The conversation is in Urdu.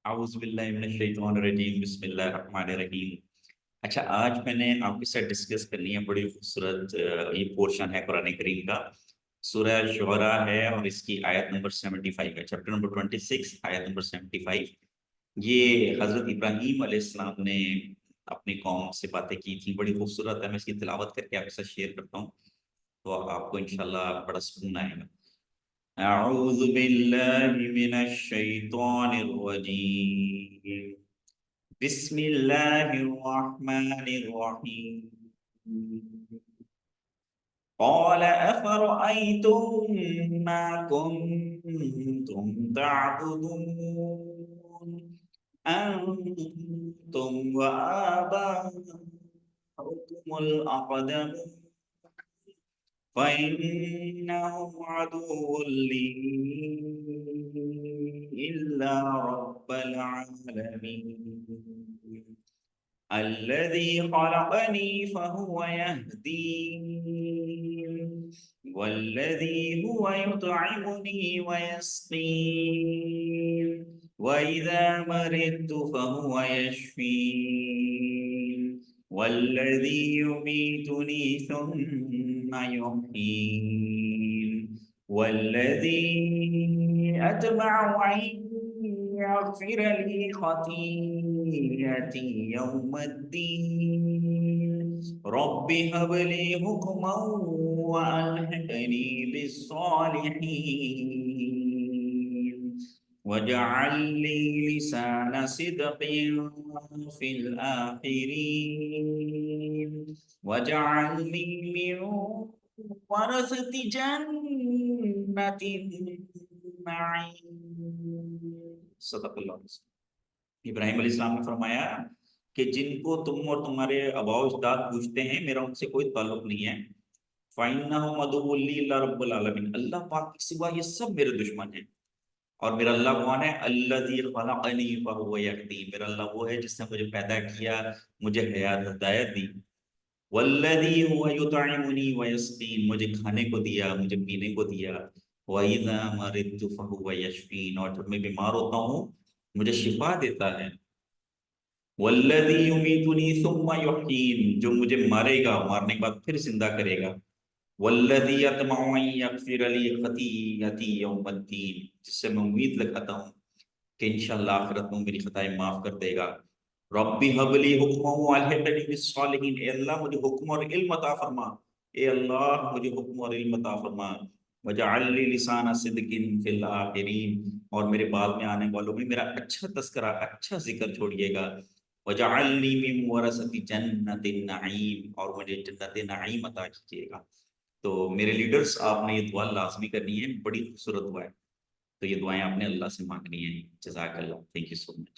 اعوذ باللہ من الشیطان الرجیم، بسم اللہ الرحمن الرحیم۔ اچھا، آج میں نے آپ کے ساتھ ڈسکس کرنی ہے بڑی خوبصورت یہ پورشن ہے قرآن کریم کا، سورہ شعراء ہے اور اس کی آیت نمبر 75 ہے، چیپٹر نمبر 26 آیت نمبر 75۔ یہ حضرت ابراہیم علیہ السلام نے اپنی قوم سے باتیں کی تھیں، بڑی خوبصورت ہے۔ میں اس کی تلاوت کر کے آپ کے ساتھ شیئر کرتا ہوں تو آپ کو انشاءاللہ بڑا سکون آئے گا۔ اعوذ باللہ من الشیطان الرجیم، بسم اللہ الرحمن الرحیم۔ قال افرأيتم ما كنتم تعبدون انتم وآباؤكم الأقدمون فإنهم عدو لي إلا رب العالمين الذي خلقني فهو يهدين والذي هو يطعمني ويسقين وإذا مرضت فهو يشفين والذي يميتني ثم يحيين والذي أتبع أن يغفر لي خطيئتي يوم الدين رب هب لي حكما وألحقني بالصالحين واجعل لي لسان صدق في الآخرين واجعلني من ورثة جنة النعيم۔ صدق اللہ علیہ وسلم۔ ابراہیم علیہ السلام نے فرمایا کہ جن کو تم اور تمہارے آباء و اجداد پوجتے ہیں میرا ان سے کوئی تعلق نہیں ہے۔ فَإِنَّهُمْ عَدُوٌّ لِّي إِلَّا رَبُّ الْعَالَمِينَ، اللہ پاک کے سوا یہ سب میرے دشمن ہیں۔ اور میرا اللہ کون ہے؟ الذی خلقنی فہو یہدین، میرا اللہ وہ ہے جس نے مجھے پیدا کیا، مجھے حیات ہدایت دی۔ والذی هو یطعمنی ویسقین، مجھے کھانے کو دیا، مجھے پینے کو دیا۔ وَإِذَا مَرِضْتُ فَهُوَ يَشْفِينِ، اور جب میں بیمار ہوتا ہوں مجھے شفا دیتا ہے۔ والذی یمیتنی ثم یحیین، جو مجھے مارے گا، مارنے کے بعد پھر زندہ کرے گا۔ والذی اطمع ان یغفر لی خطیئتی یوم الدین، جس سے میں امید لگاتا ہوں کہ انشاءاللہ آخرت میں میری خطائیں معاف کر دے گا۔ ربی حب لی حکما والحقنی بالصالحین، اے اللہ مجھے حکم اور علم عطا فرما، اے اللہ مجھے حکم اور علم عطا فرما۔ وجعل لی لسان صدق فی الآخرین، اور میرے بعد میں آنے والوں میں میرا اچھا تذکرہ، اچھا ذکر چھوڑیے گا۔ وجعلنی من ورثۃ جنت النعیم، اور مجھے جنت نعیم عطا کیجیے گا۔ تو میرے لیڈرز، آپ نے یہ دعا لازمی کرنی ہے، بڑی خوبصورت دعا ہے، تو یہ دعائیں آپ نے اللہ سے مانگنی ہیں۔ جزاک اللہ، تھینک یو سو مچ۔